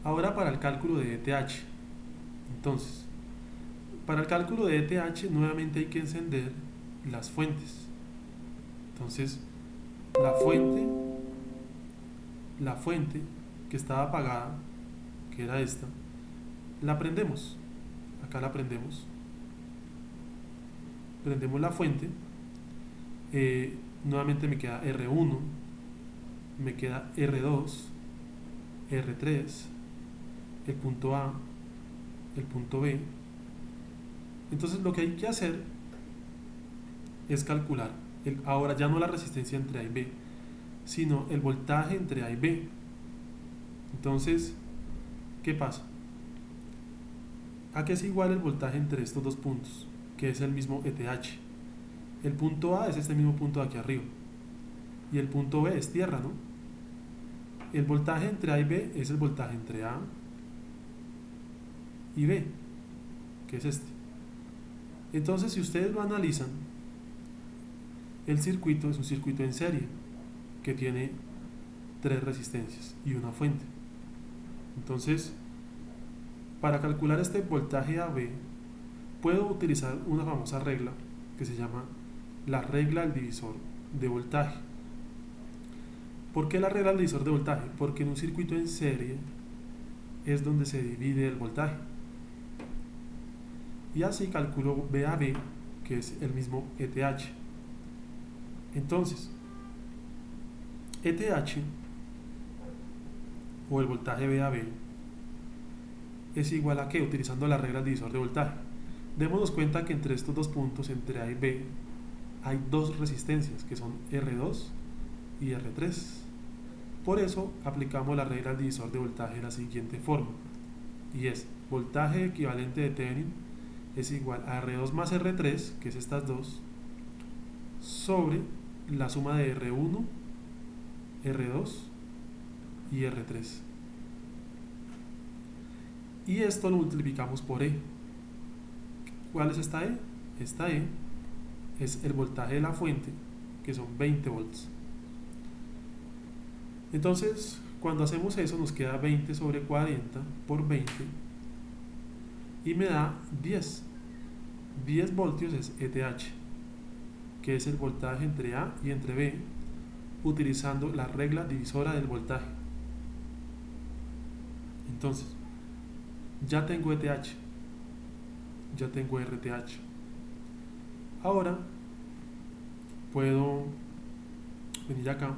Ahora para el cálculo de ETH. Entonces, para el cálculo de ETH nuevamente hay que encender las fuentes. Entonces, la fuente que estaba apagada, que era esta, la prendemos. Acá la prendemos. Prendemos la fuente. Nuevamente me queda R1, me queda R2, R3, el punto A, el punto B. Entonces lo que hay que hacer es calcular ahora ya no la resistencia entre A y B, sino el voltaje entre A y B. Entonces, ¿qué pasa? ¿A qué es igual el voltaje entre estos dos puntos? Que es el mismo ETH. El punto A es este mismo punto de aquí arriba. Y el punto B es tierra, ¿no? El voltaje entre A y B es el voltaje entre A y B, que es este. Entonces, si ustedes lo analizan, el circuito es un circuito en serie que tiene 3 resistencias y una fuente. Entonces, para calcular este voltaje AB, puedo utilizar una famosa regla que se llama la regla del divisor de voltaje. ¿Por qué la regla del divisor de voltaje? Porque en un circuito en serie es donde se divide el voltaje. Y así calculo VAB, que es el mismo ETH. Entonces, ETH o el voltaje VAB es igual a ¿qué? Utilizando la regla del divisor de voltaje. Démonos cuenta que entre estos dos puntos, entre A y B, hay dos resistencias que son R2 y R3. Por eso aplicamos la regla del divisor de voltaje de la siguiente forma, y es voltaje equivalente de Thevenin es igual a R2 más R3, que es estas dos, sobre la suma de R1, R2 y R3. Y esto lo multiplicamos por E. ¿Cuál es esta E? Esta E es el voltaje de la fuente, que son 20 volts. Entonces, cuando hacemos eso, nos queda 20 sobre 40 por 20 y me da 10. 10 voltios es ETH, que es el voltaje entre A y entre B, utilizando la regla divisora del voltaje. Entonces, ya tengo ETH, ya tengo RTH. Ahora puedo venir acá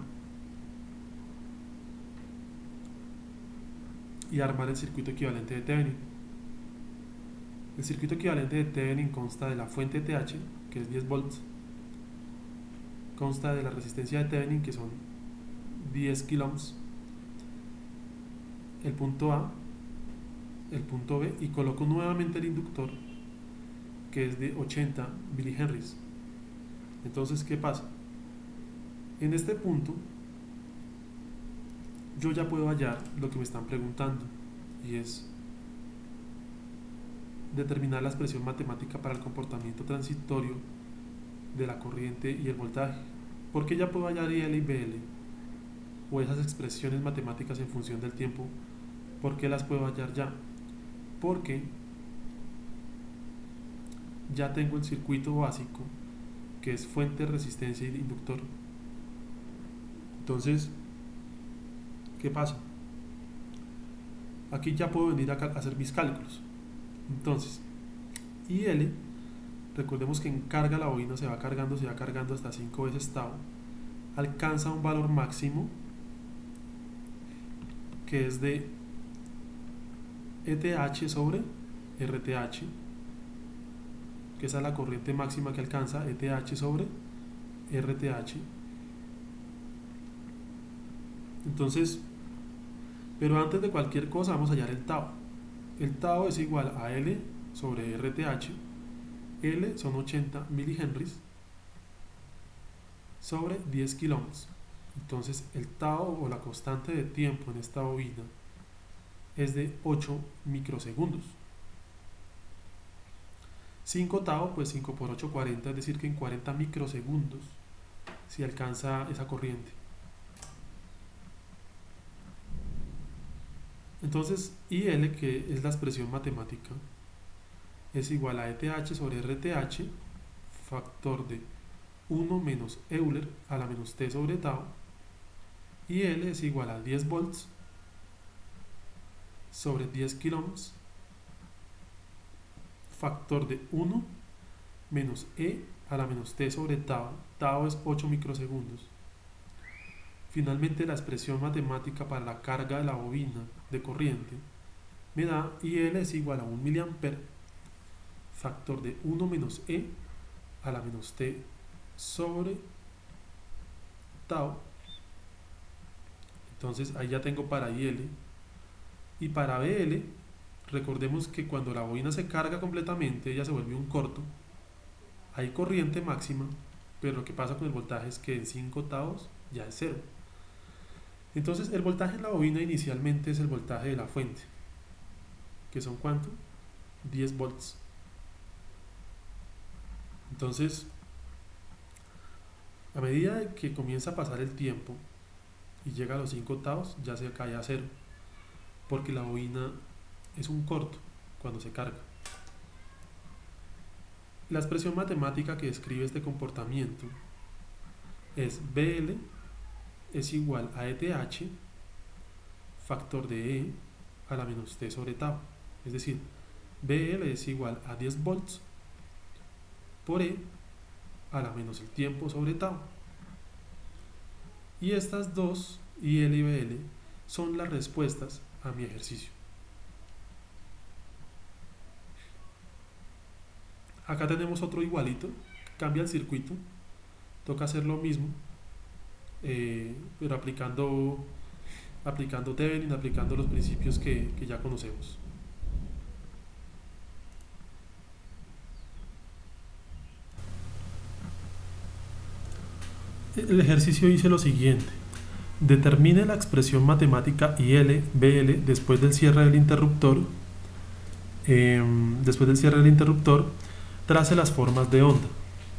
y armar el circuito equivalente de Thevenin. El circuito equivalente de Thevenin consta de la fuente ETH, que es 10 volts, consta de la resistencia de Thevenin, que son 10 kiloohms, el punto A, el punto B, y coloco nuevamente el inductor, que es de 80 milihenries. Entonces, ¿qué pasa? En este punto yo ya puedo hallar lo que me están preguntando, y es determinar la expresión matemática para el comportamiento transitorio de la corriente y el voltaje. ¿Por qué ya puedo hallar IL y BL? O esas expresiones matemáticas en función del tiempo, ¿por qué las puedo hallar ya? Porque ya tengo el circuito básico, que es fuente, resistencia y inductor. Entonces, ¿qué pasa? Aquí ya puedo venir a hacer mis cálculos. Entonces, IL, recordemos que en carga la bobina se va cargando hasta 5 veces tau, alcanza un valor máximo que es de ETH sobre RTH, que esa es la corriente máxima que alcanza, ETH sobre RTH. Entonces, pero antes de cualquier cosa vamos a hallar el tau. El tau es igual a L sobre RTH. L son 80 milihenries sobre 10 kilómetros. Entonces el tau, o la constante de tiempo en esta bobina, es de 8 microsegundos. 5 tau, pues 5 por 8, 40, es decir que en 40 microsegundos se alcanza esa corriente. Entonces IL, que es la expresión matemática, es igual a ETH sobre RTH, factor de 1 menos Euler a la menos T sobre tau, y L es igual a 10 volts sobre 10 kilómetros, factor de 1 menos E a la menos T sobre tau. Tau es 8 microsegundos. Finalmente, la expresión matemática para la carga de la bobina de corriente me da IL es igual a 1 miliamper, factor de 1 menos E a la menos T sobre tau. Entonces ahí ya tengo para IL. Y para BL, recordemos que cuando la bobina se carga completamente, ella se vuelve un corto. Hay corriente máxima, pero lo que pasa con el voltaje es que en 5 taus ya es 0. Entonces el voltaje en la bobina inicialmente es el voltaje de la fuente, que son ¿cuánto? 10 volts. Entonces, a medida que comienza a pasar el tiempo y llega a los 5 taus, ya se cae a 0, porque la bobina es un corto cuando se carga. La expresión matemática que describe este comportamiento es BL es igual a ETH, factor de E a la menos T sobre tau. Es decir, BL es igual a 10 volts por E a la menos el tiempo sobre tau. Y estas dos, IL y BL, son las respuestas a mi ejercicio. Acá tenemos otro igualito, cambia el circuito, toca hacer lo mismo, pero aplicando Thevenin, aplicando los principios que ya conocemos. El ejercicio dice lo siguiente: determine la expresión matemática IL, BL después del cierre del interruptor. Trace las formas de onda.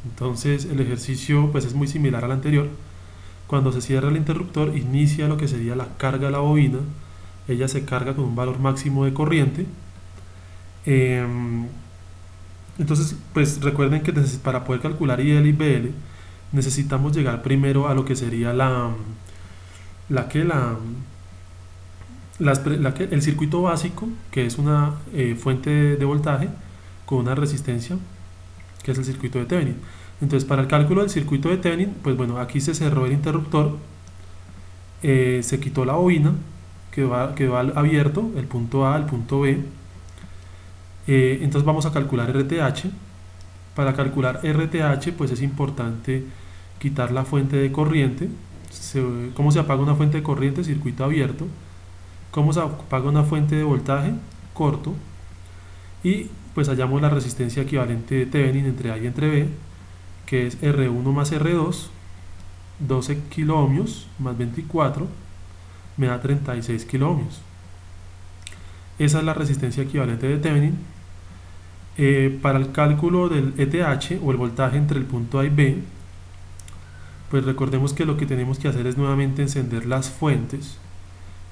Entonces el ejercicio pues es muy similar al anterior. Cuando se cierra el interruptor, inicia lo que sería la carga de la bobina. Ella se carga con un valor máximo de corriente. Entonces pues recuerden que para poder calcular IL y BL necesitamos llegar primero a lo que sería el circuito básico, que es una fuente de voltaje con una resistencia, que es el circuito de Thevenin. Entonces, para el cálculo del circuito de Thevenin, pues bueno, aquí se cerró el interruptor, se quitó la bobina, quedó abierto el punto A, el punto B. Entonces vamos a calcular RTH. Para calcular RTH, pues es importante quitar la fuente de corriente. ¿Cómo se apaga una fuente de corriente? Circuito abierto. ¿Cómo se apaga una fuente de voltaje? Corto. Y pues hallamos la resistencia equivalente de Thevenin entre A y entre B, que es R1 más R2, 12 kiloohmios más 24, me da 36 kiloohmios. Esa es la resistencia equivalente de Thevenin. Para el cálculo del ETH, o el voltaje entre el punto A y B, pues recordemos que lo que tenemos que hacer es nuevamente encender las fuentes,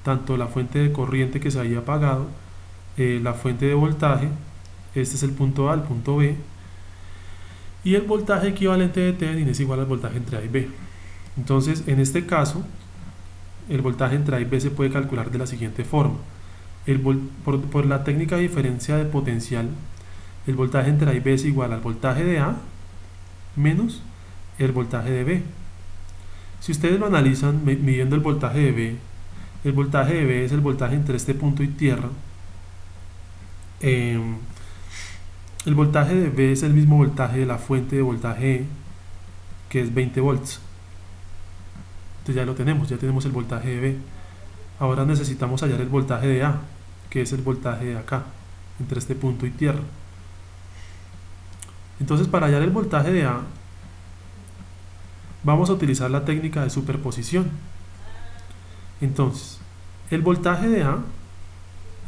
tanto la fuente de corriente que se había apagado, la fuente de voltaje. Este es el punto A, el punto B, y el voltaje equivalente de Thevenin es igual al voltaje entre A y B. Entonces, en este caso, el voltaje entre A y B se puede calcular de la siguiente forma: por la técnica de diferencia de potencial, el voltaje entre A y B es igual al voltaje de A menos el voltaje de B. Si ustedes lo analizan midiendo el voltaje de B, el voltaje de B es el voltaje entre este punto y tierra. El voltaje de V es el mismo voltaje de la fuente de voltaje E, que es 20 volts. Entonces ya lo tenemos, ya tenemos el voltaje de V. Ahora necesitamos hallar el voltaje de A, que es el voltaje de acá, entre este punto y tierra. Entonces, para hallar el voltaje de A, vamos a utilizar la técnica de superposición. Entonces, el voltaje de A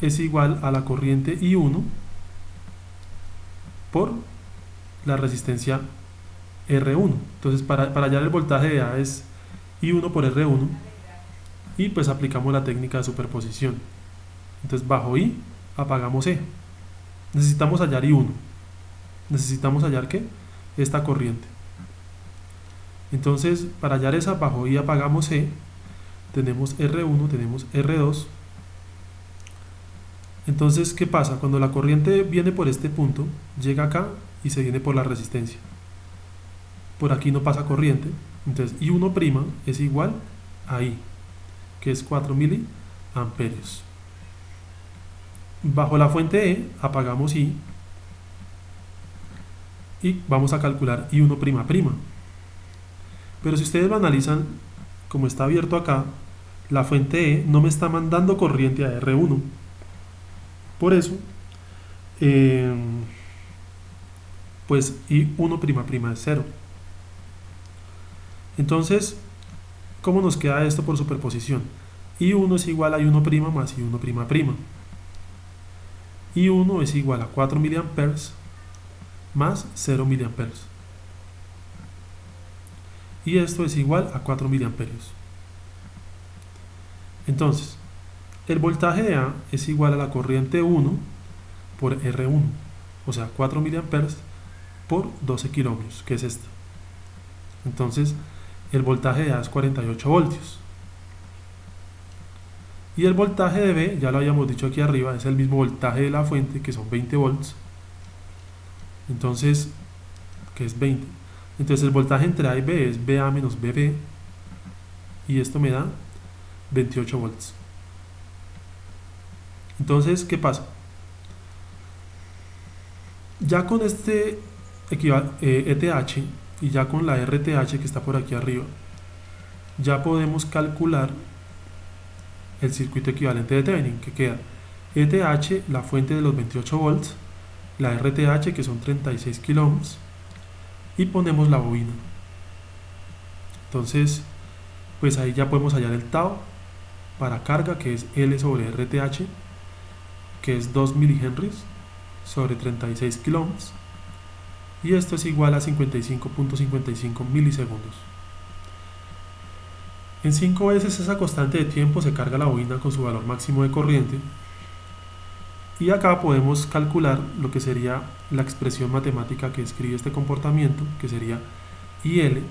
es igual a la corriente I1 por la resistencia R1. Entonces, para hallar el voltaje de A es I1 por R1, y pues aplicamos la técnica de superposición. Entonces, bajo I apagamos E. Necesitamos hallar I1. Necesitamos hallar ¿qué? Esta corriente. Entonces, para hallar esa, bajo I apagamos E. Tenemos R1, tenemos R2. Entonces, ¿qué pasa? Cuando la corriente viene por este punto, llega acá y se viene por la resistencia. Por aquí no pasa corriente. Entonces, I1' es igual a I, que es 4 miliamperios. Bajo la fuente E apagamos I y vamos a calcular I1''. Pero si ustedes lo analizan, como está abierto acá, la fuente E no me está mandando corriente a R1. Por eso, pues I1'' es 0. Entonces, ¿cómo nos queda esto por superposición? I1 es igual a I1' más I1''. I1 es igual a 4 miliamperes más 0 miliamperes. Y esto es igual a 4 miliamperios. Entonces, el voltaje de A es igual a la corriente 1 por R1, o sea, 4 miliamperes por 12 kilómetros, que es esta. Entonces, el voltaje de A es 48 voltios. Y el voltaje de B, ya lo habíamos dicho aquí arriba, es el mismo voltaje de la fuente, que son 20 volts. Entonces, que es 20. Entonces el voltaje entre A y B es BA menos BB, y esto me da 28 volts. Entonces, ¿qué pasa? Ya con este ETH y ya con la RTH que está por aquí arriba, ya podemos calcular el circuito equivalente de Thevenin, que queda ETH, la fuente de los 28 volts, la RTH, que son 36 kiloohms, y ponemos la bobina. Entonces, pues ahí ya podemos hallar el tau para carga, que es L sobre RTH, que es 2 milihenries sobre 36 kiloohms, y esto es igual a 55.55 milisegundos. En 5 veces esa constante de tiempo se carga la bobina con su valor máximo de corriente, y acá podemos calcular lo que sería la expresión matemática que describe este comportamiento, que sería IL.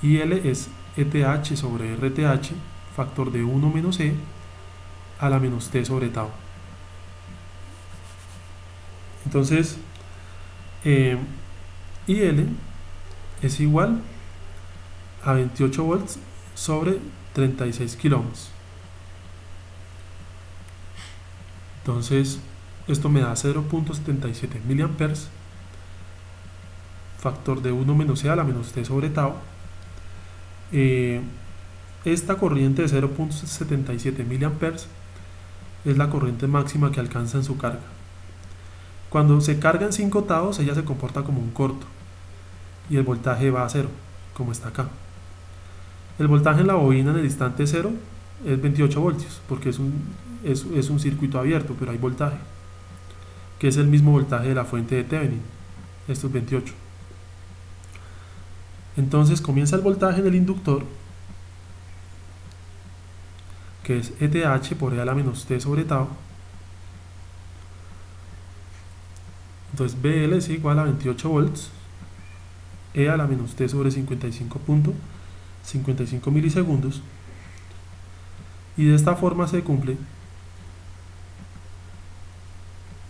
IL es ETH sobre RTH, factor de 1 menos E a la menos T sobre tau. Entonces, IL es igual a 28 volts sobre 36 kiloohms. Entonces, esto me da 0.77 miliamperes, factor de 1 menos E a la menos T sobre tau. Esta corriente de 0.77 miliamperes es la corriente máxima que alcanza en su carga. Cuando se carga en 5 taos, ella se comporta como un corto y el voltaje va a 0, como está acá. El voltaje en la bobina en el instante 0 es 28 voltios, porque es un circuito abierto, pero hay voltaje, que es el mismo voltaje de la fuente de Thevenin. Esto es 28. Entonces comienza el voltaje en el inductor, que es ETH por E a la menos T sobre tau. Entonces BL es igual a 28 volts, E a la menos T sobre 55.55 milisegundos, y de esta forma se cumple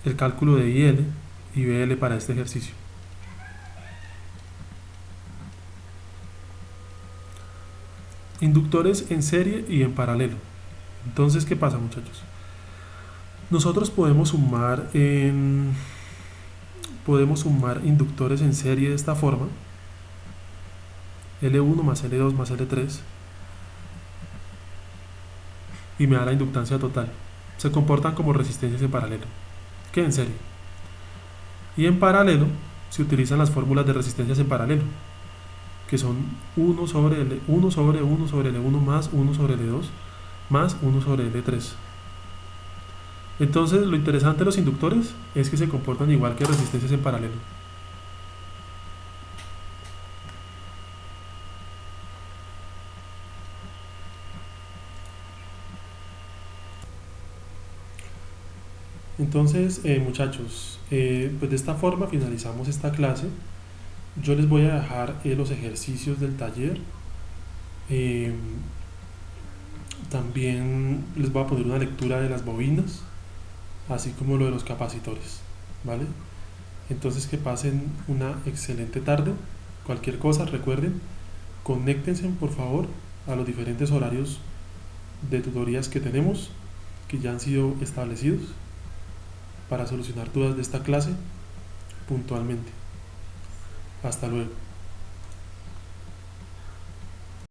el cálculo de IL y BL para este ejercicio. Inductores en serie y en paralelo. Entonces, ¿qué pasa, muchachos? Nosotros podemos sumar podemos sumar inductores en serie de esta forma: L1 más L2 más L3, y me da la inductancia total. Se comportan como resistencias en paralelo, que en serie. Y en paralelo se utilizan las fórmulas de resistencias en paralelo, que son 1 sobre L1 sobre 1 sobre L1 más 1 sobre L2 más 1 sobre L3. Entonces, lo interesante de los inductores es que se comportan igual que resistencias en paralelo. Entonces, muchachos, pues de esta forma finalizamos esta clase. Yo les voy a dejar los ejercicios del taller. También les voy a poner una lectura de las bobinas, así como lo de los capacitores, ¿vale? Entonces, que pasen una excelente tarde. Cualquier cosa, recuerden, conéctense por favor a los diferentes horarios de tutorías que tenemos, que ya han sido establecidos, para solucionar dudas de esta clase puntualmente. Hasta luego.